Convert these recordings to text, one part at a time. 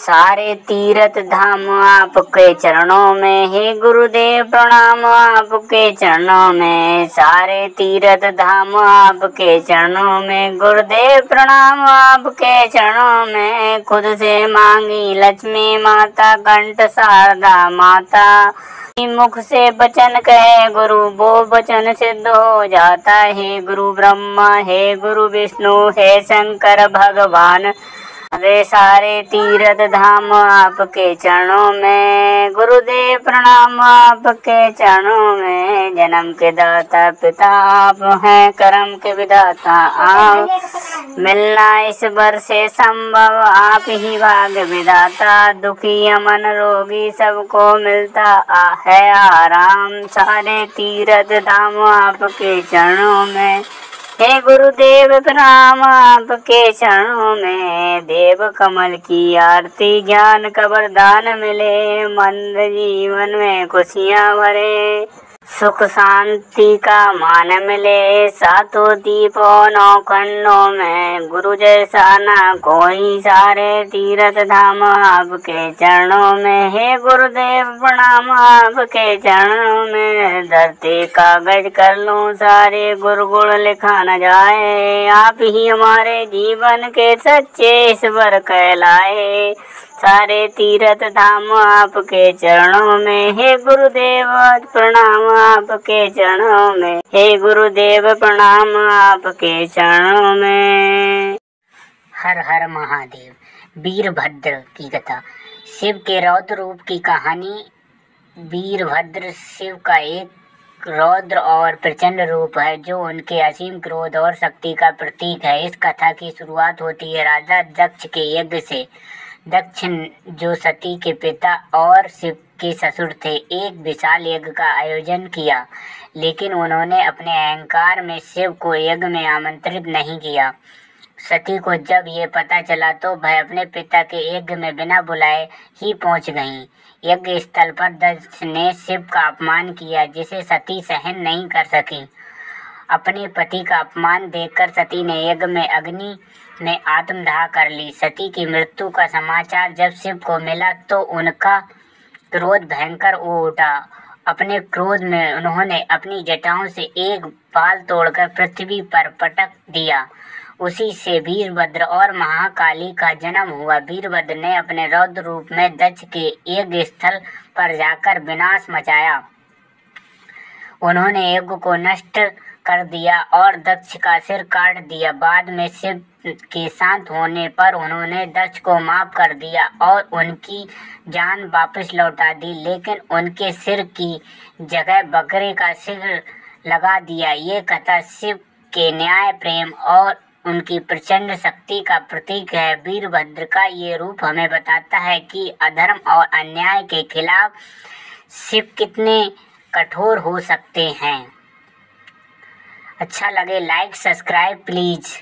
सारे तीर्थ धाम आपके चरणों में, हे गुरुदेव प्रणाम आपके चरणों में। सारे तीर्थ धाम आपके चरणों में, गुरुदेव प्रणाम आपके चरणों में। खुद से मांगी लक्ष्मी माता, कंठ शारदा माता। मुख से वचन कहे गुरु, वो वचन सिद्ध हो जाता है। गुरु ब्रह्मा है, गुरु विष्णु है, शंकर भगवान। अरे सारे तीर्थ धाम आपके चरणों में, गुरुदेव प्रणाम आपके चरणों में। जन्म के दाता पिता आप हैं, कर्म के विधाता आप। मिलना ईश्वर से संभव आप ही भाग्य विधाता। दुखी अमन रोगी सबको मिलता है आराम। सारे तीर्थ धाम आपके चरणों में, हे गुरुदेव प्रणाम आपके चरणों में। देव कमल की आरती, ज्ञान का वरदान मिले। मंद जीवन में खुशियाँ भरे, सुख शांति का मान मिले। सातों दीपों नौ खंडों में, गुरु जैसा ना कोई। सारे तीर्थ धाम आपके चरणों में, हे गुरुदेव प्रणाम आपके चरणों में। धरती कागज कर लूं, सारे गुरु गुण लिखा न जाए। आप ही हमारे जीवन के सच्चे ईश्वर कहलाए। सारे तीर्थ धाम आपके चरणों में, हे गुरुदेव प्रणाम आपके चरणों में। हे गुरुदेव प्रणाम आपके चरणों में। हर हर महादेव। वीरभद्र की कथा। शिव के रौद्र रूप की कहानी। वीरभद्र शिव का एक रौद्र और प्रचंड रूप है, जो उनके असीम क्रोध और शक्ति का प्रतीक है। इस कथा की शुरुआत होती है राजा दक्ष के यज्ञ से। दक्ष जो सती के पिता और शिव के ससुर थे, एक विशाल यज्ञ का आयोजन किया, लेकिन उन्होंने अपने अहंकार में शिव को यज्ञ में आमंत्रित नहीं किया। सती को जब ये पता चला तो वह अपने पिता के यज्ञ में बिना बुलाए ही पहुंच गईं। यज्ञ स्थल पर दक्ष ने शिव का अपमान किया, जिसे सती सहन नहीं कर सकी। अपने पति का अपमान देखकर सती ने यज्ञ में अग्नि में आत्मदाह कर ली। सती की मृत्यु का समाचार जब शिव को मिला तो उनका क्रोध भयंकर हो उठा। अपने क्रोध में उन्होंने अपनी जटाओं से एक बाल तोड़कर पृथ्वी पर पटक दिया। उसी से वीरभद्र और महाकाली का जन्म हुआ। वीरभद्र ने अपने रौद्र रूप में दक्ष के यज्ञ स्थल पर जाकर विनाश मचाया। उन्होंने यज्ञ को नष्ट कर दिया और दक्ष का सिर काट दिया। बाद में शिव के शांत होने पर उन्होंने दक्ष को माफ कर दिया और उनकी जान वापस लौटा दी, लेकिन उनके सिर की जगह बकरे का सिर लगा दिया। ये कथा शिव के न्याय, प्रेम और उनकी प्रचंड शक्ति का प्रतीक है। वीरभद्र का ये रूप हमें बताता है कि अधर्म और अन्याय के खिलाफ शिव कितने कठोर हो सकते हैं। अच्छा लगे लाइक सब्सक्राइब प्लीज।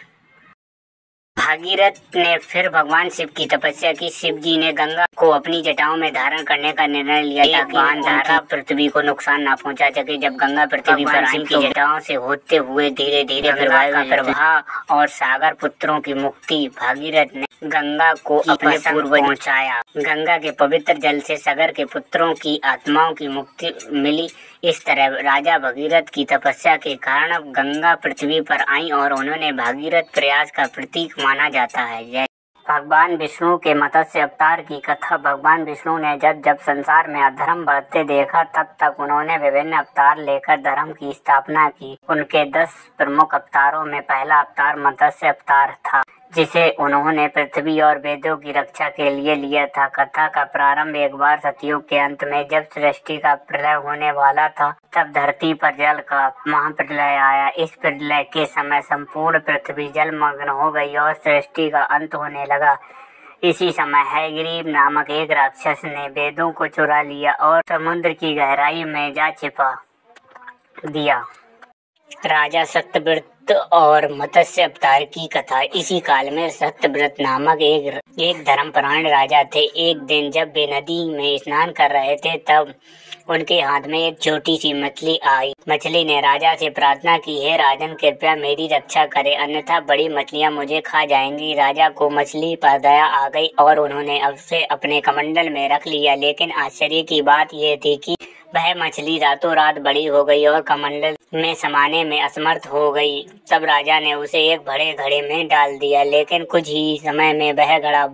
भागीरथ ने फिर भगवान शिव की तपस्या की। शिव जी ने गंगा को अपनी जटाओं में धारण करने का निर्णय लिया ताकि धारा पृथ्वी को नुकसान न पहुंचा सके। जब गंगा पृथ्वी पर आई तो जटाओं से होते हुए धीरे धीरे गंगा का प्रवाह और सागर पुत्रों की मुक्ति। भागीरथ ने गंगा को अपने पूर्वज पहुंचाया। गंगा के पवित्र जल से सागर के पुत्रों की आत्माओं की मुक्ति मिली। इस तरह राजा भगीरथ की तपस्या के कारण गंगा पृथ्वी पर आई और उन्होंने भागीरथ प्रयास का प्रतीक माना जाता है। भगवान विष्णु के मत्स्य अवतार की कथा। भगवान विष्णु ने जब जब संसार में अधर्म बढ़ते देखा, तब तक उन्होंने विभिन्न अवतार लेकर धर्म की स्थापना की। उनके 10 प्रमुख अवतारों में पहला अवतार मत्स्य अवतार था, जिसे उन्होंने पृथ्वी और वेदों की रक्षा के लिए लिया था। कथा का प्रारंभ एक बार सतयुग के अंत में, जब सृष्टि का प्रलय होने वाला था, तब धरती पर जल का महाप्रलय आया। इस प्रलय के समय संपूर्ण पृथ्वी जलमग्न हो गई और सृष्टि का अंत होने लगा। इसी समय हयग्रीव नामक एक राक्षस ने वेदों को चुरा लिया और समुद्र की गहराई में जा छिपा दिया। राजा सत्यव्रत और मत्स्य अवतार की कथा। इसी काल में सत्यव्रत नामक एक धर्मपरायण राजा थे। एक दिन जब वे नदी में स्नान कर रहे थे तब उनके हाथ में एक छोटी सी मछली आई। मछली ने राजा से प्रार्थना की, हे राजन, कृपया मेरी रक्षा करें, अन्यथा बड़ी मछलियां मुझे खा जाएंगी। राजा को मछली पर दया आ गई और उन्होंने उसे अपने कमंडल में रख लिया। लेकिन आश्चर्य की बात यह थी कि वह मछली रातों रात बड़ी हो गई और कमंडल में समाने में असमर्थ हो गई। तब राजा ने उसे एक बड़े घड़े में डाल दिया, लेकिन कुछ ही समय में वह घड़ा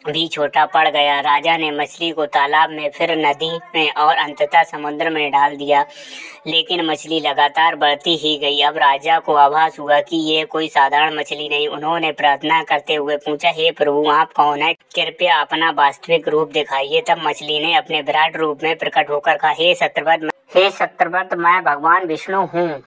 भी छोटा पड़ गया। राजा ने मछली को तालाब में, फिर नदी में और अंततः समुद्र में डाल दिया, लेकिन मछली लगातार बढ़ती ही गई। अब राजा को आभास हुआ कि ये कोई साधारण मछली नहीं। उन्होंने प्रार्थना करते हुए पूछा, हे प्रभु, आप कौन है? कृपया अपना वास्तविक रूप दिखाइए। तब मछली ने अपने विराट रूप में प्रकट होकर कहा, हे सत्यव्रत, मैं भगवान विष्णु हूँ।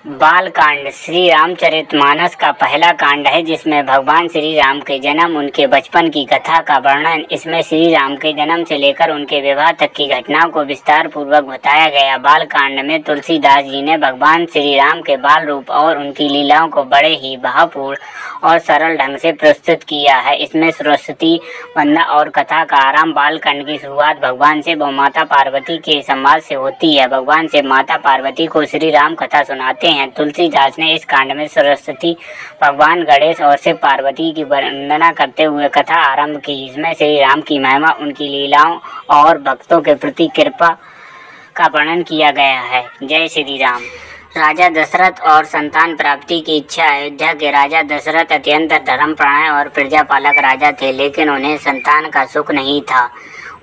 बाल कांड श्री रामचरितमानस का पहला कांड है, जिसमें भगवान श्री राम के जन्म, उनके बचपन की कथा का वर्णन। इसमें श्री राम के जन्म से लेकर उनके विवाह तक की घटनाओं को विस्तार पूर्वक बताया गया। बाल कांड में तुलसीदास जी ने भगवान श्री राम के बाल रूप और उनकी लीलाओं को बड़े ही भावपूर्ण और सरल ढंग से प्रस्तुत किया है। इसमें सरस्वती वंदना और कथा का आरंभ बाल कांड की शुरुआत भगवान से व माता पार्वती के संवाद से होती है। भगवान से माता पार्वती को श्री राम कथा सुनाते हैं। तुलसीदास ने इस कांड में सरस्वती, भगवान गणेश और शिव पार्वती की वंदना करते हुए कथा आरंभ की। इसमें श्री राम की महिमा, उनकी लीलाओं और भक्तों के प्रति कृपा का वर्णन किया गया है। जय श्री राम। राजा दशरथ और संतान प्राप्ति की इच्छा। अयोध्या के राजा दशरथ अत्यंत धर्मपरायण और प्रजापालक राजा थे, लेकिन उन्हें संतान का सुख नहीं था।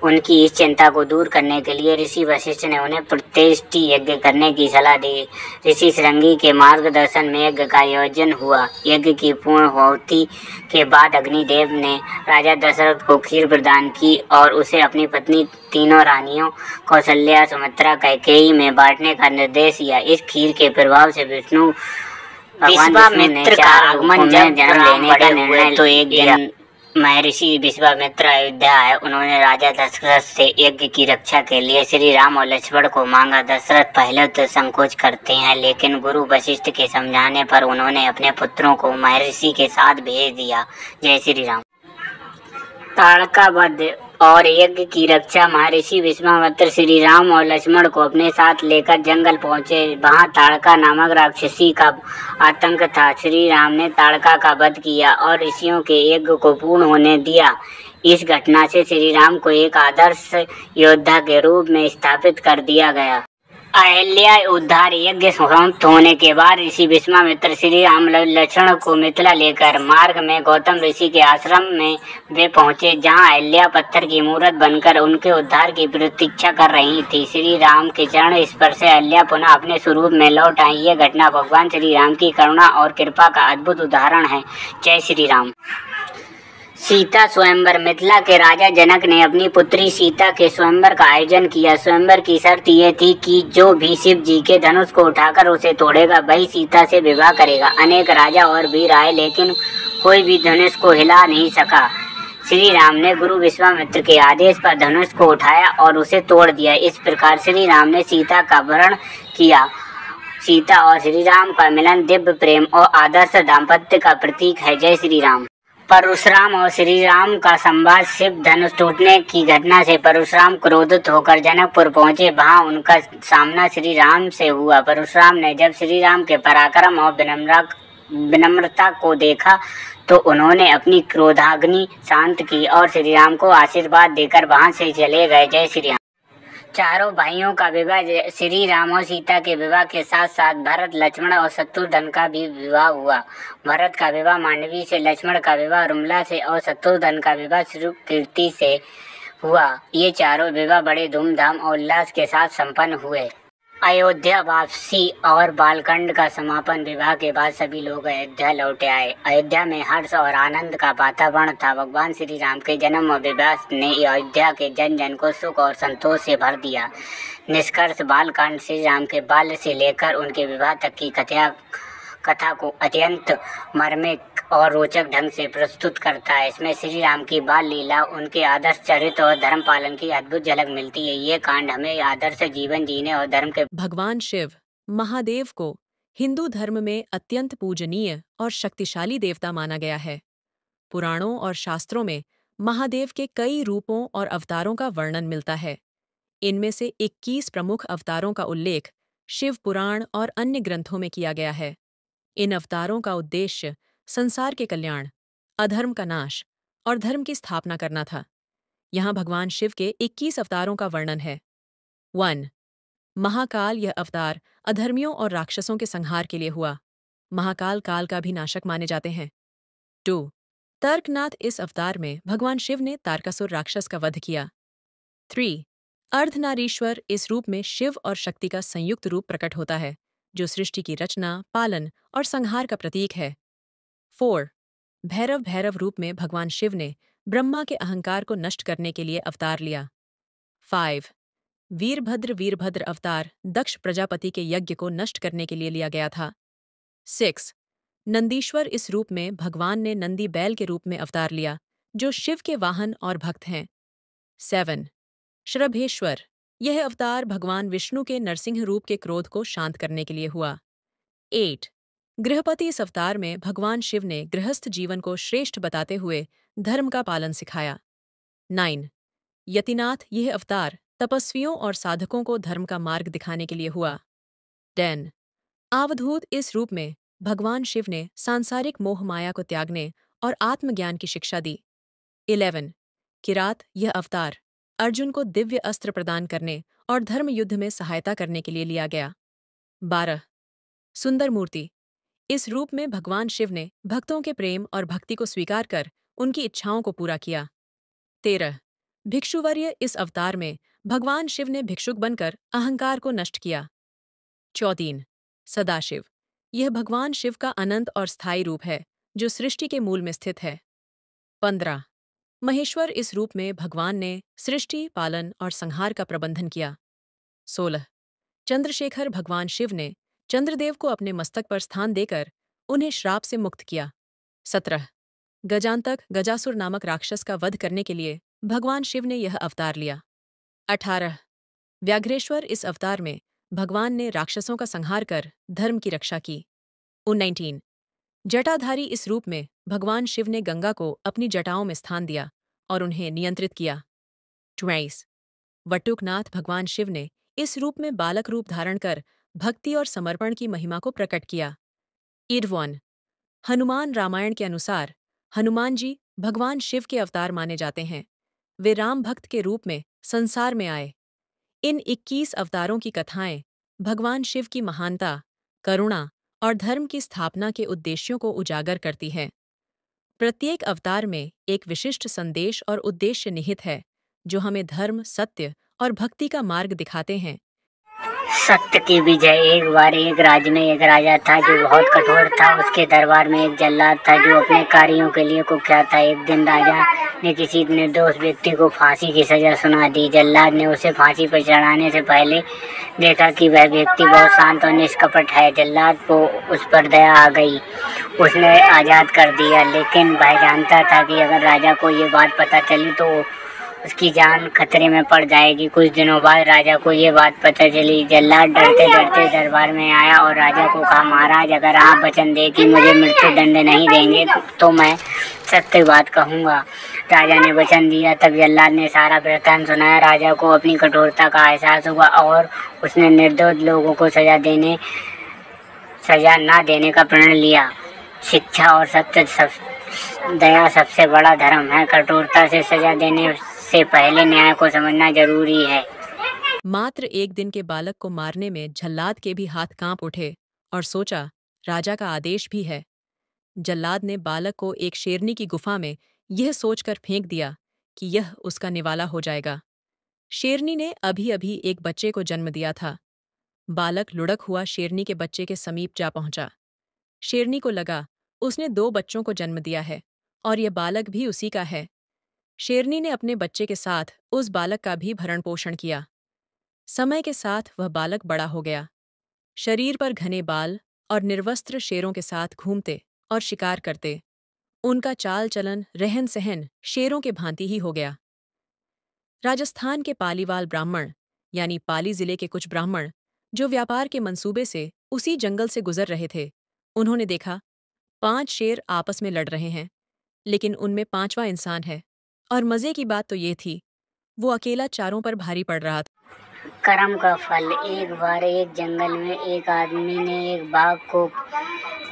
उनकी इस चिंता को दूर करने के लिए ऋषि वशिष्ठ ने उन्हें प्रतिष्ठि यज्ञ करने की सलाह दी। ऋषि श्रृंगी के मार्गदर्शन में यज्ञ का आयोजन हुआ। यज्ञ की पूर्णाहुति के बाद अग्निदेव ने राजा दशरथ को खीर प्रदान की और उसे अपनी पत्नी, तीनों रानियों कौशल्या, सुमित्रा, कैकेयी में बांटने का निर्देश दिया। इस खीर के प्रभाव से विश्वामित्र का आगमन, जब जन्म लेने का निर्णय, तो एक दिन महर्षि विश्वामित्र अयोध्या आए। उन्होंने राजा दशरथ से यज्ञ की रक्षा के लिए श्री राम और लक्ष्मण को मांगा। दशरथ पहले तो संकोच करते हैं, लेकिन गुरु वशिष्ठ के समझाने पर उन्होंने अपने पुत्रों को महर्षि के साथ भेज दिया। जय श्री राम। ताड़का वध और यज्ञ की रक्षा। महर्षि विश्वामित्र श्री राम और लक्ष्मण को अपने साथ लेकर जंगल पहुंचे। वहां ताड़का नामक राक्षसी का आतंक था। श्री राम ने ताड़का का वध किया और ऋषियों के यज्ञ को पूर्ण होने दिया। इस घटना से श्री राम को एक आदर्श योद्धा के रूप में स्थापित कर दिया गया। अहिल्या उद्धार यज्ञ समाप्त होने के बाद ऋषि विश्वामित्र श्री राम लक्ष्मण को मिथिला लेकर मार्ग में गौतम ऋषि के आश्रम में वे पहुंचे, जहां अहिल्या पत्थर की मूर्त बनकर उनके उद्धार की प्रतीक्षा कर रही थी। श्री राम के चरण स्पर्श से अहिल्या पुनः अपने स्वरूप में लौट आई। यह घटना भगवान श्री राम की करुणा और कृपा का अद्भुत उदाहरण है। जय श्री राम। सीता स्वयंवर। मिथिला के राजा जनक ने अपनी पुत्री सीता के स्वयंवर का आयोजन किया। स्वयंवर की शर्त यह थी कि जो भी शिव जी के धनुष को उठाकर उसे तोड़ेगा वही सीता से विवाह करेगा। अनेक राजा और वीर आए, लेकिन कोई भी धनुष को हिला नहीं सका। श्री राम ने गुरु विश्वामित्र के आदेश पर धनुष को उठाया और उसे तोड़ दिया। इस प्रकार श्री राम ने सीता का वरण किया। सीता और श्री राम का मिलन दिव्य प्रेम और आदर्श दाम्पत्य का प्रतीक है। जय श्री राम। परशुराम और श्री राम का संवाद। शिव धनुष टूटने की घटना से परशुराम क्रोधित होकर जनकपुर पहुंचे। वहां उनका सामना श्री राम से हुआ। परशुराम ने जब श्री राम के पराक्रम और विनम्रता को देखा तो उन्होंने अपनी क्रोधाग्नि शांत की और श्री राम को आशीर्वाद देकर वहां से चले गए। जय श्री राम। चारों भाइयों का विवाह। श्री राम और सीता के विवाह के साथ साथ भरत, लक्ष्मण और शत्रुघ्न का भी विवाह हुआ। भरत का विवाह मांडवी से, लक्ष्मण का विवाह रुमला से और शत्रुघ्न का विवाह श्रुकीर्ति से हुआ। ये चारों विवाह बड़े धूमधाम और उल्लास के साथ संपन्न हुए। अयोध्या वापसी और बालकांड का समापन। विवाह के बाद सभी लोग अयोध्या लौटे आए। अयोध्या में हर्ष और आनंद का वातावरण था। भगवान श्री राम के जन्म और विवाह ने अयोध्या के जन जन को सुख और संतोष से भर दिया। निष्कर्ष, बालकांड श्री राम के बाल्य से लेकर उनके विवाह तक की कथा को अत्यंत मार्मिक और रोचक ढंग से प्रस्तुत करता है। इसमें श्री राम की बाल लीला, उनके आदर्श चरित्र और धर्म पालन की अद्भुत झलक मिलती है। ये कांड हमें आदर्श जीवन जीने और धर्म के भगवान शिव महादेव को हिंदू धर्म में अत्यंत पूजनीय और शक्तिशाली देवता माना गया है। पुराणों और शास्त्रों में महादेव के कई रूपों और अवतारों का वर्णन मिलता है। इनमें से 21 प्रमुख अवतारों का उल्लेख शिव पुराण और अन्य ग्रंथों में किया गया है। इन अवतारों का उद्देश्य संसार के कल्याण, अधर्म का नाश और धर्म की स्थापना करना था। यहाँ भगवान शिव के 21 अवतारों का वर्णन है। 1. महाकाल। यह अवतार अधर्मियों और राक्षसों के संहार के लिए हुआ। महाकाल काल का भी नाशक माने जाते हैं। 2. तर्कनाथ। इस अवतार में भगवान शिव ने तारकासुर राक्षस का वध किया। 3. अर्धनारीश्वर। इस रूप में शिव और शक्ति का संयुक्त रूप प्रकट होता है, जो सृष्टि की रचना, पालन और संहार का प्रतीक है। 4. भैरव। भैरव रूप में भगवान शिव ने ब्रह्मा के अहंकार को नष्ट करने के लिए अवतार लिया। 5. वीरभद्र। वीरभद्र अवतार दक्ष प्रजापति के यज्ञ को नष्ट करने के लिए लिया गया था। 6. नंदीश्वर। इस रूप में भगवान ने नंदी बैल के रूप में अवतार लिया, जो शिव के वाहन और भक्त हैं। 7. शरभेश्वर। यह अवतार भगवान विष्णु के नरसिंह रूप के क्रोध को शांत करने के लिए हुआ। 8. गृहपति। इस अवतार में भगवान शिव ने गृहस्थ जीवन को श्रेष्ठ बताते हुए धर्म का पालन सिखाया। 9. यतिनाथ। यह अवतार तपस्वियों और साधकों को धर्म का मार्ग दिखाने के लिए हुआ। 10. अवधूत। इस रूप में भगवान शिव ने सांसारिक मोह माया को त्यागने और आत्मज्ञान की शिक्षा दी। 11. किरात। यह अवतार अर्जुन को दिव्य अस्त्र प्रदान करने और धर्म युद्ध में सहायता करने के लिए लिया गया। 12. सुंदर मूर्ति। इस रूप में भगवान शिव ने भक्तों के प्रेम और भक्ति को स्वीकार कर उनकी इच्छाओं को पूरा किया। 13. भिक्षुवर्य। इस अवतार में भगवान शिव ने भिक्षुक बनकर अहंकार को नष्ट किया। 14. सदाशिव। यह भगवान शिव का अनंत और स्थायी रूप है, जो सृष्टि के मूल में स्थित है। 15. महेश्वर। इस रूप में भगवान ने सृष्टि, पालन और संहार का प्रबंधन किया। 16. चंद्रशेखर। भगवान शिव ने चंद्रदेव को अपने मस्तक पर स्थान देकर उन्हें श्राप से मुक्त किया। 17. गजांतक। गजासुर नामक राक्षस का वध करने के लिए भगवान शिव ने यह अवतार लिया। 18. व्याघ्रेश्वर। इस अवतार में भगवान ने राक्षसों का संहार कर धर्म की रक्षा की। 19. जटाधारी। इस रूप में भगवान शिव ने गंगा को अपनी जटाओं में स्थान दिया और उन्हें नियंत्रित किया। 20. वटुकनाथ। भगवान शिव ने इस रूप में बालक रूप धारण कर भक्ति और समर्पण की महिमा को प्रकट किया। 21. हनुमान। रामायण के अनुसार हनुमान जी भगवान शिव के अवतार माने जाते हैं। वे राम भक्त के रूप में संसार में आए। इन 21 अवतारों की कथाएं भगवान शिव की महानता, करुणा और धर्म की स्थापना के उद्देश्यों को उजागर करती हैं। प्रत्येक अवतार में एक विशिष्ट संदेश और उद्देश्य निहित है, जो हमें धर्म, सत्य और भक्ति का मार्ग दिखाते हैं। सत्य की विजय। एक बार एक राज्य में एक राजा था जो बहुत कठोर था। उसके दरबार में एक जल्लाद था जो अपने कार्यों के लिए कुख्यात था। एक दिन राजा ने किसी निर्दोष व्यक्ति को फांसी की सजा सुना दी। जल्लाद ने उसे फांसी पर चढ़ाने से पहले देखा कि वह व्यक्ति बहुत शांत और निष्कपट है। जल्लाद को उस पर दया आ गई। उसने आज़ाद कर दिया, लेकिन वह जानता था कि अगर राजा को ये बात पता चली तो उसकी जान खतरे में पड़ जाएगी। कुछ दिनों बाद राजा को ये बात पता चली। जल्लाद डरते डरते दरबार में आया और राजा को कहा, महाराज, अगर आप वचन दें कि मुझे मृत्यु दंड नहीं देंगे तो मैं सत्य बात कहूँगा। राजा ने वचन दिया। तब जल्लाद ने सारा वृत्तांत सुनाया। राजा को अपनी कठोरता का एहसास हुआ और उसने निर्दोष लोगों को सजा न देने का प्रण लिया। शिक्षा और सत्य दया सबसे बड़ा धर्म है। कठोरता से सजा देने से पहले न्याय को समझना जरूरी है। मात्र एक दिन के बालक को मारने में जल्लाद के भी हाथ कांप उठे और सोचा, राजा का आदेश भी है। जल्लाद ने बालक को एक शेरनी की गुफा में यह सोचकर फेंक दिया कि यह उसका निवाला हो जाएगा। शेरनी ने अभी अभी एक बच्चे को जन्म दिया था। बालक लुढ़क हुआ शेरनी के बच्चे के समीप जा पहुंचा। शेरनी को लगा उसने 2 बच्चों को जन्म दिया है और यह बालक भी उसी का है। शेरनी ने अपने बच्चे के साथ उस बालक का भी भरण पोषण किया। समय के साथ वह बालक बड़ा हो गया। शरीर पर घने बाल और निर्वस्त्र शेरों के साथ घूमते और शिकार करते। उनका चाल चलन, रहन सहन शेरों के भांति ही हो गया। राजस्थान के पालीवाल ब्राह्मण यानी पाली जिले के कुछ ब्राह्मण जो व्यापार के मंसूबे से उसी जंगल से गुजर रहे थे। उन्होंने देखा 5 शेर आपस में लड़ रहे हैं, लेकिन उनमें 5वां इंसान है। और मज़े की बात तो ये थी, वो अकेला चारों पर भारी पड़ रहा था। कर्म का फल। एक बार एक जंगल में एक आदमी ने एक बाघ को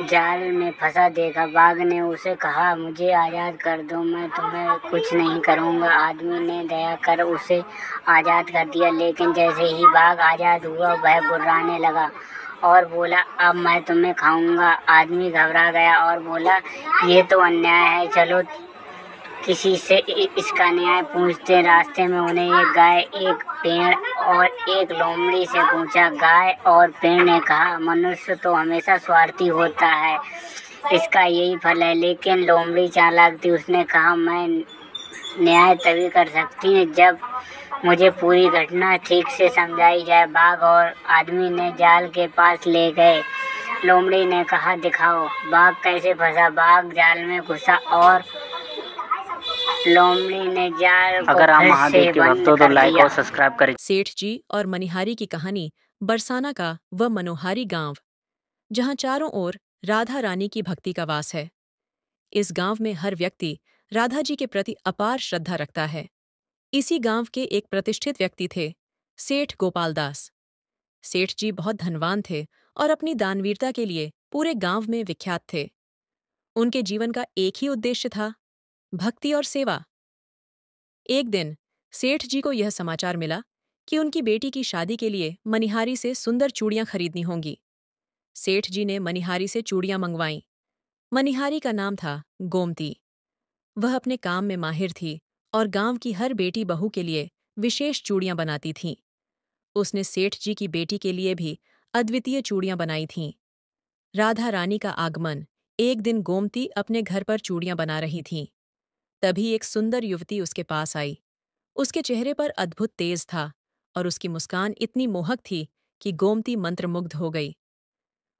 जाल में फंसा देखा। बाघ ने उसे कहा, मुझे आज़ाद कर दो, मैं तुम्हें कुछ नहीं करूँगा। आदमी ने दया कर उसे आज़ाद कर दिया, लेकिन जैसे ही बाघ आज़ाद हुआ वह गुर्राने लगा और बोला, अब मैं तुम्हें खाऊंगा। आदमी घबरा गया और बोला, ये तो अन्याय है, चलो किसी से इसका न्याय पूछते। रास्ते में उन्हें एक गाय, एक पेड़ और एक लोमड़ी से पूछा। गाय और पेड़ ने कहा, मनुष्य तो हमेशा स्वार्थी होता है, इसका यही फल है। लेकिन लोमड़ी चालाक थी, उसने कहा, मैं न्याय तभी कर सकती हूँ जब मुझे पूरी घटना ठीक से समझाई जाए। बाघ और आदमी ने जाल के पास ले गए। लोमड़ी ने कहा, दिखाओ बाघ कैसे फंसा। बाघ जाल में घुसा और लोमड़ी ने जाल को अगर आप फिर महादेव से के बंद भक्त हो तो कर लाइक दिया। और सब्सक्राइब करें। सेठ जी और मनिहारी की कहानी बरसाना का वह मनोहारी गांव, जहां चारों ओर राधा रानी की भक्ति का वास है। इस गांव में हर व्यक्ति राधा जी के प्रति अपार श्रद्धा रखता है। इसी गांव के एक प्रतिष्ठित व्यक्ति थे, सेठ गोपाल दास। सेठ जी बहुत धनवान थे और अपनी दानवीरता के लिए पूरे गांव में विख्यात थे। उनके जीवन का एक ही उद्देश्य था, भक्ति और सेवा। एक दिन सेठ जी को यह समाचार मिला कि उनकी बेटी की शादी के लिए मनिहारी से सुंदर चूड़ियां खरीदनी होंगी। सेठ जी ने मनिहारी से चूड़ियां मंगवाईं। मनिहारी का नाम था गोमती। वह अपने काम में माहिर थी और गांव की हर बेटी बहू के लिए विशेष चूड़ियां बनाती थीं। उसने सेठ जी की बेटी के लिए भी अद्वितीय चूड़ियां बनाई थीं। राधा रानी का आगमन। एक दिन गोमती अपने घर पर चूड़ियां बना रही थीं। तभी एक सुंदर युवती उसके पास आई। उसके चेहरे पर अद्भुत तेज था और उसकी मुस्कान इतनी मोहक थी कि गोमती मंत्रमुग्ध हो गई।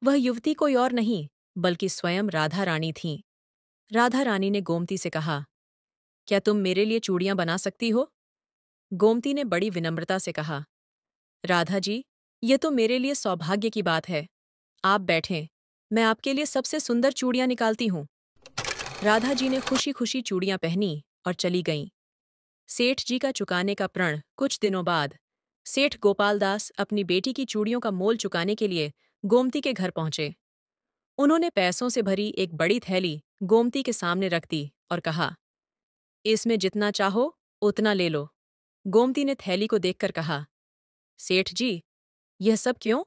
वह युवती कोई और नहीं बल्कि स्वयं राधा रानी थीं। राधा रानी ने गोमती से कहा, क्या तुम मेरे लिए चूड़ियां बना सकती हो? गोमती ने बड़ी विनम्रता से कहा, राधा जी, ये तो मेरे लिए सौभाग्य की बात है। आप बैठें, मैं आपके लिए सबसे सुंदर चूड़ियां निकालती हूँ। राधा जी ने खुशी खुशी चूड़ियां पहनी और चली गईं। सेठ जी का चुकाने का प्रण। कुछ दिनों बाद सेठ गोपाल दास अपनी बेटी की चूड़ियों का मोल चुकाने के लिए गोमती के घर पहुंचे। उन्होंने पैसों से भरी एक बड़ी थैली गोमती के सामने रख दी और कहा, इसमें जितना चाहो उतना ले लो। गोमती ने थैली को देखकर कहा, सेठ जी, यह सब क्यों?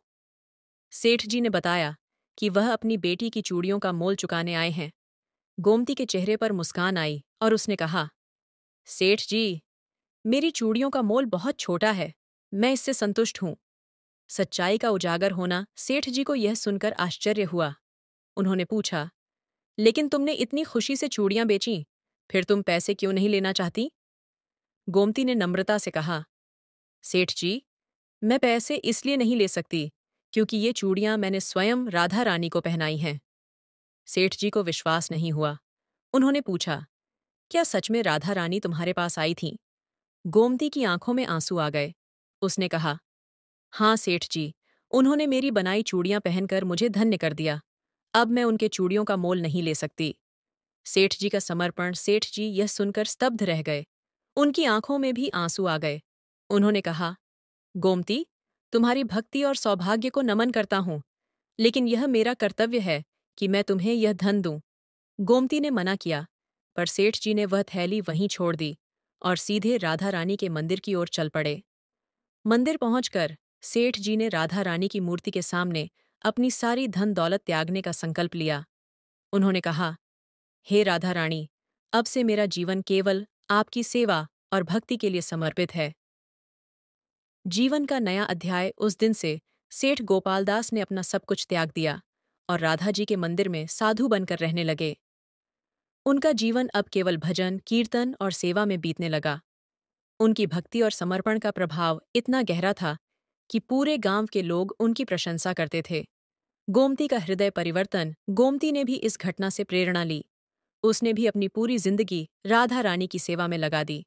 सेठ जी ने बताया कि वह अपनी बेटी की चूड़ियों का मोल चुकाने आए हैं। गोमती के चेहरे पर मुस्कान आई और उसने कहा, सेठ जी, मेरी चूड़ियों का मोल बहुत छोटा है, मैं इससे संतुष्ट हूं। सच्चाई का उजागर होना सेठ जी को यह सुनकर आश्चर्य हुआ। उन्होंने पूछा, लेकिन तुमने इतनी खुशी से चूड़ियां बेचीं, फिर तुम पैसे क्यों नहीं लेना चाहती? गोमती ने नम्रता से कहा, सेठ जी, मैं पैसे इसलिए नहीं ले सकती क्योंकि ये चूड़ियां मैंने स्वयं राधा रानी को पहनाई हैं। सेठ जी को विश्वास नहीं हुआ। उन्होंने पूछा, क्या सच में राधा रानी तुम्हारे पास आई थीं? गोमती की आंखों में आंसू आ गए। उसने कहा, हाँ सेठ जी, उन्होंने मेरी बनाई चूड़ियां पहनकर मुझे धन्य कर दिया। अब मैं उनके चूड़ियों का मोल नहीं ले सकती। सेठ जी का समर्पण। सेठ जी यह सुनकर स्तब्ध रह गए। उनकी आंखों में भी आंसू आ गए। उन्होंने कहा, गोमती, तुम्हारी भक्ति और सौभाग्य को नमन करता हूं, लेकिन यह मेरा कर्तव्य है कि मैं तुम्हें यह धन दूं। गोमती ने मना किया, पर सेठ जी ने वह थैली वहीं छोड़ दी और सीधे राधा रानी के मंदिर की ओर चल पड़े। मंदिर पहुंचकर सेठ जी ने राधा रानी की मूर्ति के सामने अपनी सारी धन दौलत त्यागने का संकल्प लिया। उन्होंने कहा, हे राधा रानी, अब से मेरा जीवन केवल आपकी सेवा और भक्ति के लिए समर्पित है। जीवन का नया अध्याय। उस दिन से सेठ गोपालदास ने अपना सब कुछ त्याग दिया और राधा जी के मंदिर में साधु बनकर रहने लगे। उनका जीवन अब केवल भजन, कीर्तन और सेवा में बीतने लगा। उनकी भक्ति और समर्पण का प्रभाव इतना गहरा था कि पूरे गांव के लोग उनकी प्रशंसा करते थे। गोमती का हृदय परिवर्तन। गोमती ने भी इस घटना से प्रेरणा ली। उसने भी अपनी पूरी जिंदगी राधा रानी की सेवा में लगा दी।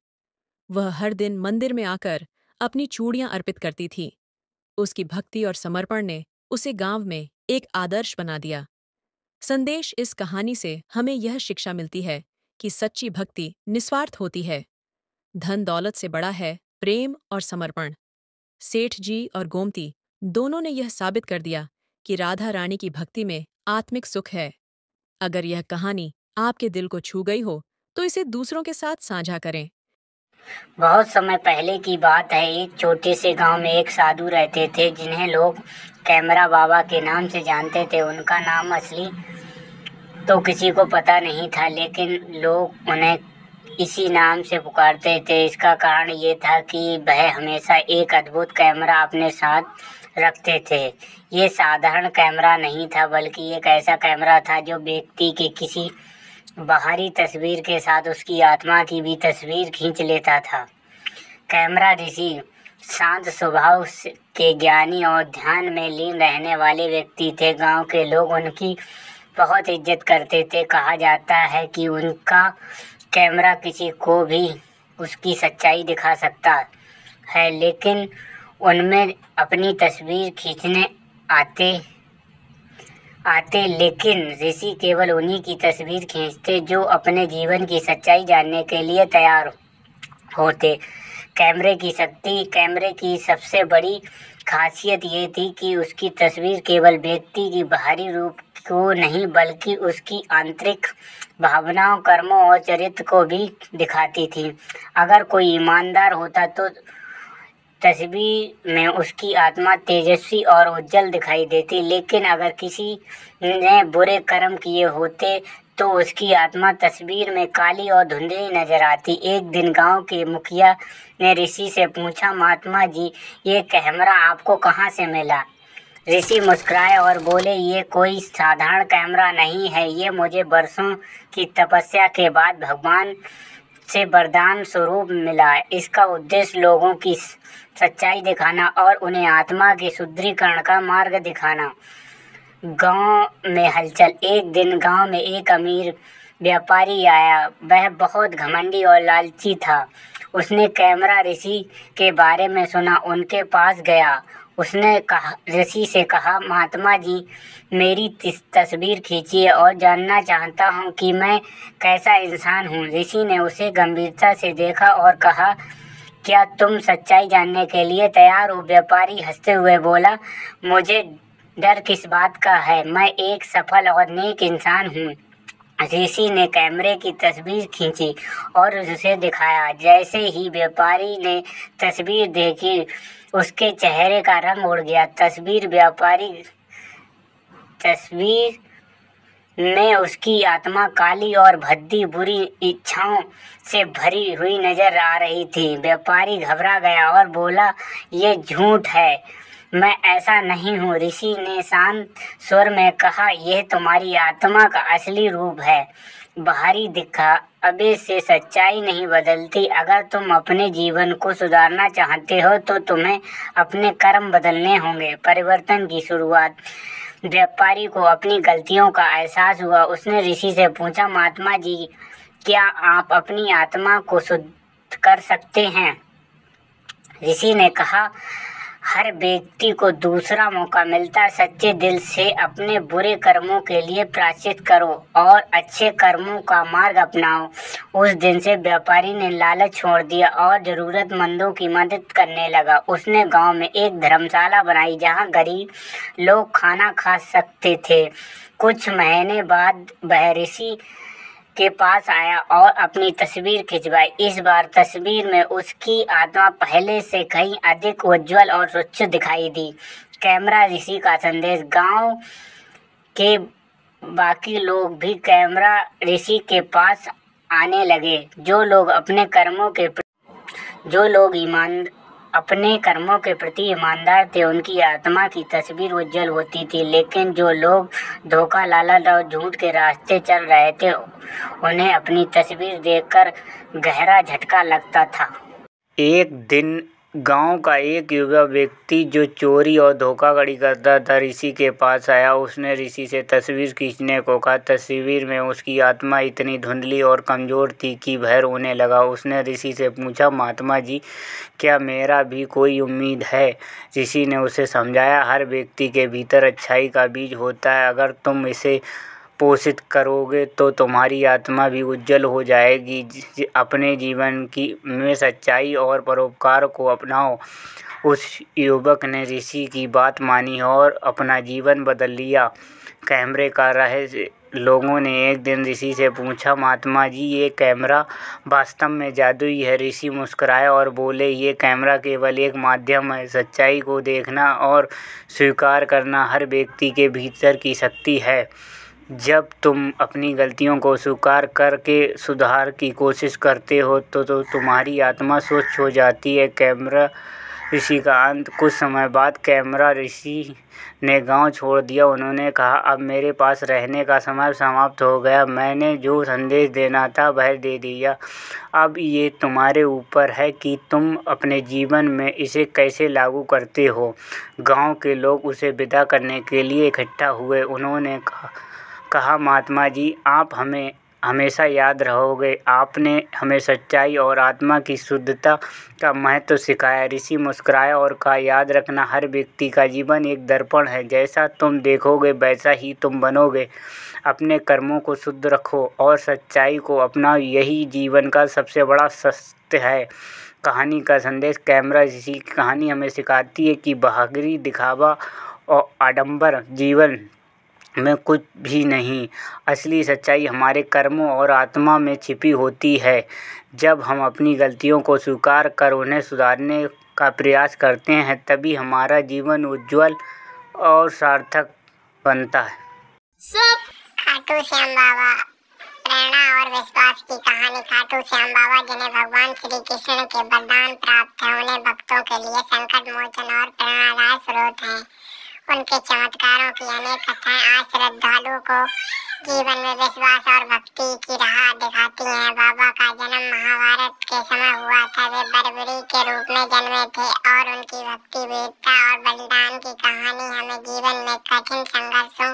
वह हर दिन मंदिर में आकर अपनी चूड़ियां अर्पित करती थी। उसकी भक्ति और समर्पण ने उसे गांव में एक आदर्श बना दिया। संदेश इस कहानी से हमें यह शिक्षा मिलती है कि सच्ची भक्ति निस्वार्थ होती है। धन दौलत से बड़ा है प्रेम और समर्पण। सेठ जी और गोमती दोनों ने यह साबित कर दिया कि राधा रानी की भक्ति में आत्मिक सुख है। अगर यह कहानी आपके दिल को छू गई हो तो इसे दूसरों के साथ साझा करें। बहुत समय पहले की बात है। एक छोटे से गांव में एक साधु रहते थे जिन्हें लोग कैमरा बाबा के नाम से जानते थे। उनका नाम असली तो किसी को पता नहीं था, लेकिन लोग उन्हें इसी नाम से पुकारते थे। इसका कारण ये था कि वह हमेशा एक अद्भुत कैमरा अपने साथ रखते थे। ये साधारण कैमरा नहीं था, बल्कि एक ऐसा कैमरा था जो व्यक्ति के किसी बाहरी तस्वीर के साथ उसकी आत्मा की भी तस्वीर खींच लेता था। कैमरा ऋषि शांत स्वभाव के ज्ञानी और ध्यान में लीन रहने वाले व्यक्ति थे। गांव के लोग उनकी बहुत इज्जत करते थे। कहा जाता है कि उनका कैमरा किसी को भी उसकी सच्चाई दिखा सकता है, लेकिन उनमें अपनी तस्वीर खींचने आते लेकिन ऋषि केवल उन्हीं की तस्वीर खींचते जो अपने जीवन की सच्चाई जानने के लिए तैयार होते। कैमरे की सबसे बड़ी खासियत ये थी कि उसकी तस्वीर केवल व्यक्ति की बाहरी रूप को नहीं, बल्कि उसकी आंतरिक भावनाओं, कर्मों और चरित्र को भी दिखाती थी। अगर कोई ईमानदार होता तो तस्वीर में उसकी आत्मा तेजस्वी और उज्जवल दिखाई देती, लेकिन अगर किसी ने बुरे कर्म किए होते तो उसकी आत्मा तस्वीर में काली और धुंधली नजर आती। एक दिन गांव के मुखिया ने ऋषि से पूछा, महात्मा जी, ये कैमरा आपको कहाँ से मिला? ऋषि मुस्कुराए और बोले, ये कोई साधारण कैमरा नहीं है, ये मुझे वर्षों की तपस्या के बाद भगवान से वरदान स्वरूप मिला। इसका उद्देश्य लोगों की सच्चाई दिखाना और उन्हें आत्मा के शुद्धिकरण का मार्ग दिखाना। गांव में हलचल। एक दिन गांव में एक अमीर व्यापारी आया। वह बहुत घमंडी और लालची था। उसने कैमरा ऋषि के बारे में सुना, उनके पास गया। उसने ऋषि से कहा, महात्मा जी, मेरी तस्वीर खींचिए और जानना चाहता हूँ कि मैं कैसा इंसान हूँ। ऋषि ने उसे गंभीरता से देखा और कहा, क्या तुम सच्चाई जानने के लिए तैयार हो? व्यापारी हंसते हुए बोला, मुझे डर किस बात का है, मैं एक सफल और नेक इंसान हूँ। ऋषि ने कैमरे की तस्वीर खींची और उसे दिखाया। जैसे ही व्यापारी ने तस्वीर देखी, उसके चेहरे का रंग उड़ गया। तस्वीर में उसकी आत्मा काली और भद्दी बुरी इच्छाओं से भरी हुई नजर आ रही थी। व्यापारी घबरा गया और बोला, ये झूठ है, मैं ऐसा नहीं हूँ। ऋषि ने शांत स्वर में कहा, यह तुम्हारी आत्मा का असली रूप है। बाहरी दिखावे से सच्चाई नहीं बदलती। अगर तुम अपने जीवन को सुधारना चाहते हो तो तुम्हें अपने कर्म बदलने होंगे। परिवर्तन की शुरुआत। व्यापारी को अपनी गलतियों का एहसास हुआ। उसने ऋषि से पूछा, महात्मा जी, क्या आप अपनी आत्मा को शुद्ध कर सकते हैं? ऋषि ने कहा, हर व्यक्ति को दूसरा मौका मिलता है। सच्चे दिल से अपने बुरे कर्मों के लिए प्रायश्चित करो और अच्छे कर्मों का मार्ग अपनाओ। उस दिन से व्यापारी ने लालच छोड़ दिया और जरूरतमंदों की मदद करने लगा। उसने गांव में एक धर्मशाला बनाई जहां गरीब लोग खाना खा सकते थे। कुछ महीने बाद वह ऋषि के पास आया और अपनी तस्वीर खिंचवाई। इस बार तस्वीर में उसकी आत्मा पहले से कहीं अधिक उज्जवल और स्वच्छ दिखाई दी। कैमरा ऋषि का संदेश। गांव के बाकी लोग भी कैमरा ऋषि के पास आने लगे। जो लोग अपने कर्मों के प्रति ईमानदार थे, उनकी आत्मा की तस्वीर उज्जवल होती थी। लेकिन जो लोग धोखा, लालच और झूठ के रास्ते चल रहे थे, उन्हें अपनी तस्वीर देखकर गहरा झटका लगता था। एक दिन गांव का एक युवा व्यक्ति जो चोरी और धोखाधड़ी करता था ऋषि के पास आया। उसने ऋषि से तस्वीर खींचने को कहा। तस्वीर में उसकी आत्मा इतनी धुंधली और कमज़ोर थी कि भय रोने लगा। उसने ऋषि से पूछा, महात्मा जी, क्या मेरा भी कोई उम्मीद है? ऋषि ने उसे समझाया, हर व्यक्ति के भीतर अच्छाई का बीज होता है। अगर तुम इसे पोषित करोगे तो तुम्हारी आत्मा भी उज्जवल हो जाएगी। अपने जीवन में सच्चाई और परोपकार को अपनाओ। उस युवक ने ऋषि की बात मानी और अपना जीवन बदल लिया। कैमरे का रहस्य। लोगों ने एक दिन ऋषि से पूछा, महात्मा जी, ये कैमरा वास्तव में जादुई है? ऋषि मुस्कुराए और बोले, ये कैमरा केवल एक माध्यम है। सच्चाई को देखना और स्वीकार करना हर व्यक्ति के भीतर की शक्ति है। जब तुम अपनी गलतियों को स्वीकार करके सुधार की कोशिश करते हो तो तुम्हारी आत्मा स्वच्छ हो जाती है। कैमरा ऋषि का अंत। कुछ समय बाद कैमरा ऋषि ने गांव छोड़ दिया। उन्होंने कहा, अब मेरे पास रहने का समय समाप्त हो गया। मैंने जो संदेश देना था वह दे दिया। अब ये तुम्हारे ऊपर है कि तुम अपने जीवन में इसे कैसे लागू करते हो। गांव के लोग उसे विदा करने के लिए इकट्ठा हुए। उन्होंने कहा, महात्मा जी, आप हमें हमेशा याद रहोगे। आपने हमें सच्चाई और आत्मा की शुद्धता का महत्व सिखाया। ऋषि मुस्कुराया और कहा, याद रखना, हर व्यक्ति का जीवन एक दर्पण है। जैसा तुम देखोगे वैसा ही तुम बनोगे। अपने कर्मों को शुद्ध रखो और सच्चाई को अपनाओ। यही जीवन का सबसे बड़ा सत्य है। कहानी का संदेश। कैमरा ऋषि की कहानी हमें सिखाती है कि बहादुरी, दिखावा और आडंबर जीवन में कुछ भी नहीं। असली सच्चाई हमारे कर्मों और आत्मा में छिपी होती है। जब हम अपनी गलतियों को स्वीकार कर उन्हें सुधारने का प्रयास करते हैं तभी हमारा जीवन उज्जवल और सार्थक बनता है। खाटू श्याम बाबा। प्रेरणा और विश्वास की कहानी। खाटू श्याम बाबा, जिन्हें भगवान श्री कृष्ण के वरदान प्राप्त है, उन्हें भक्तों के लिए संकट मोचन और प्रेरणादायक स्रोत हैं। उनके चमत्कारों की अनेक कथाएं आज श्रद्धालुओं को जीवन में विश्वास और भक्ति की राह दिखाती हैं। बाबा का जन्म महाभारत के समय हुआ था। वे बर्बरी के रूप में जन्मे थे और उनकी भक्ति, वीरता और बलिदान की कहानी हमें जीवन में कठिन संघर्षों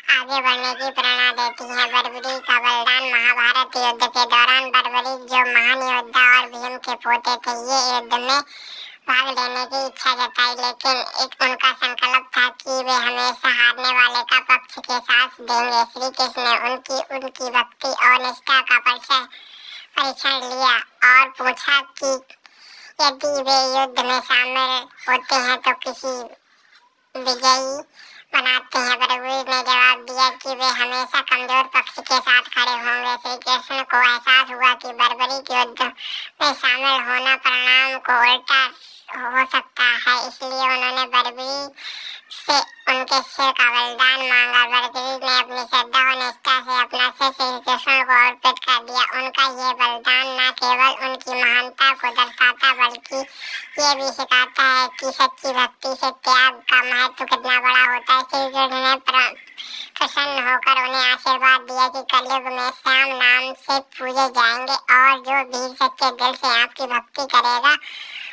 आगे बढ़ने की प्रेरणा देती है। बर्बरी का बलिदान। महाभारत युद्ध के दौरान बर्बरी, जो महान योद्धा और भीम के पोते थे, ये युद्ध में भाग लेने की इच्छा जताई, लेकिन एक उनका संकल्प था कि वे हमेशा हारने वाले का पक्ष के साथ देंगे। श्री कृष्ण ने उनकी भक्ति और निष्ठा का परीक्षण लिया और पूछा कि यदि वे युद्ध में शामिल होते हैं तो किसी विजयी बनाते हैं। बर्बरी ने जवाब दिया कि वे हमेशा कमजोर पक्ष के साथ खड़े होंगे। श्री कृष्ण को एहसास हुआ कि बर्बरी के युद्ध में शामिल होना परिणाम को उल्टा हो सकता है, इसलिए उन्होंने बर्बरी से उनके सिर का बलिदान मांगा। बर्बरी ने अपनी श्रद्धा और निष्ठा से अपना सिर श्री कृष्ण को अर्पित कर दिया। उनका ये बलिदान न केवल उनकी महानता को दर्शाता बल्कि ये भी सिखाता है कि सच्ची भक्ति से त्याग का महत्व कितना बड़ा होता है। श्री कृष्ण ने प्रसन्न होकर उन्हें आशीर्वाद दिया कि कलयुग में श्याम नाम से पूजे जाएंगे और जो भी सच्चे दिल से आपकी भक्ति करेगा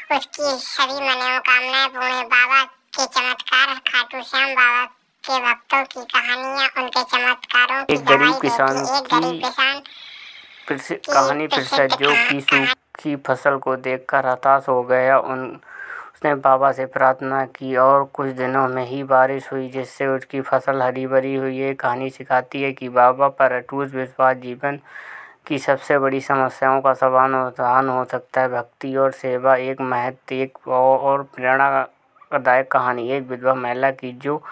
उसकी सभी मनोकामनाएं पूर्ण। बाबा के चमत्कार। खाटू श्याम बाबा के भक्तों की कहानियां उनके चमत्कारों की गवाही देती। एक गरीब किसान कहानी प्रसिद्ध, जो कि सूखी फसल को देखकर हताश हो गया। उसने बाबा से प्रार्थना की और कुछ दिनों में ही बारिश हुई, जिससे उसकी फसल हरी भरी हुई। ये कहानी सिखाती है कि बाबा पर अटूट विश्वास जीवन की सबसे बड़ी समस्याओं का समाधान हो सकता है। भक्ति और सेवा। एक महत्व और प्रेरणादायक कहानी। एक विधवा महिला की जो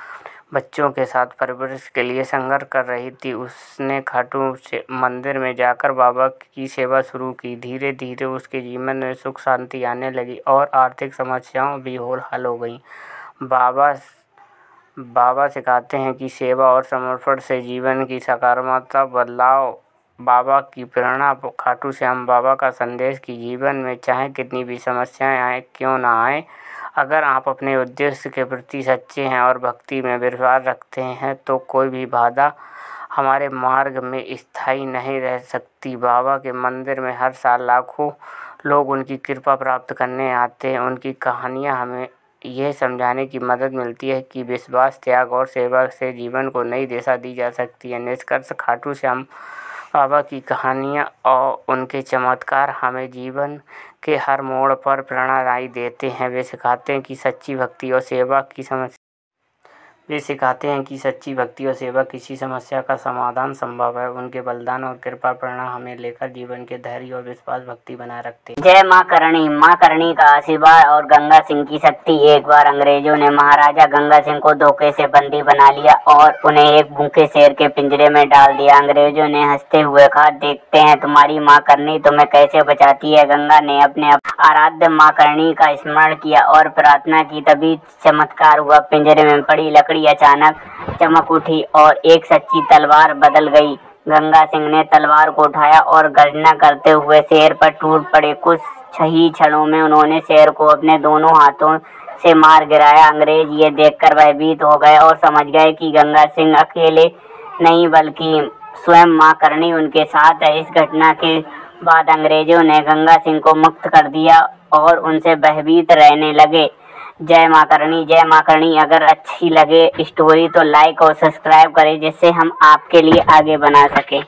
बच्चों के साथ परवरिश के लिए संघर्ष कर रही थी। उसने खाटू से मंदिर में जाकर बाबा की सेवा शुरू की। धीरे धीरे उसके जीवन में सुख शांति आने लगी और आर्थिक समस्याओं भी हल हो गई। बाबा सिखाते हैं कि सेवा और समर्पण से जीवन की सकारात्मक बदलाव। बाबा की प्रेरणा। खाटू श्याम बाबा का संदेश कि जीवन में चाहे कितनी भी समस्याएं आए क्यों ना आए, अगर आप अपने उद्देश्य के प्रति सच्चे हैं और भक्ति में विश्वास रखते हैं तो कोई भी बाधा हमारे मार्ग में स्थायी नहीं रह सकती। बाबा के मंदिर में हर साल लाखों लोग उनकी कृपा प्राप्त करने आते हैं। उनकी कहानियाँ हमें यह समझाने की मदद मिलती है कि विश्वास, त्याग और सेवा से जीवन को नई दिशा दी जा सकती है। निष्कर्ष, खाटू श्याम बाबा की कहानियाँ और उनके चमत्कार हमें जीवन के हर मोड़ पर प्रेरणादायी देते हैं। वे सिखाते हैं कि सच्ची भक्ति और सेवा किसी समस्या का समाधान संभव है। उनके बलिदान और कृपा प्रेरणा हमें लेकर जीवन के धैर्य और विश्वास भक्ति बनाए रखते हैं। जय माँ करणी। माँ करणी का आशीर्वाद और गंगा सिंह की शक्ति। एक बार अंग्रेजों ने महाराजा गंगा सिंह को धोखे से बंदी बना लिया और उन्हें एक भूखे शेर के पिंजरे में डाल दिया। अंग्रेजों ने हंसते हुए कहा, देखते हैं तुम्हारी माँ करणी तुम्हें कैसे बचाती है। गंगा ने अपने आराध्य माँ करणी का स्मरण किया और प्रार्थना की। तभी चमत्कार हुआ। पिंजरे में पड़ी लकड़ी अचानक चमक उठी और एक सच्ची तलवार बदल गई। गंगा सिंह ने तलवार को उठाया और गर्जना करते हुए शेर पर टूट पड़े। कुछ ही क्षणों में उन्होंने शेर को अपने दोनों हाथों से मार गिराया। अंग्रेज ये देखकर भयभीत हो गए और समझ गए कि गंगा सिंह अकेले नहीं बल्कि स्वयं माँ करणी उनके साथ है। इस घटना के बाद अंग्रेजों ने गंगा सिंह को मुक्त कर दिया और उनसे भयभीत रहने लगे। जय माँ करणी, जय माँ करणी। अगर अच्छी लगे स्टोरी तो लाइक और सब्सक्राइब करें जिससे हम आपके लिए आगे बना सकें।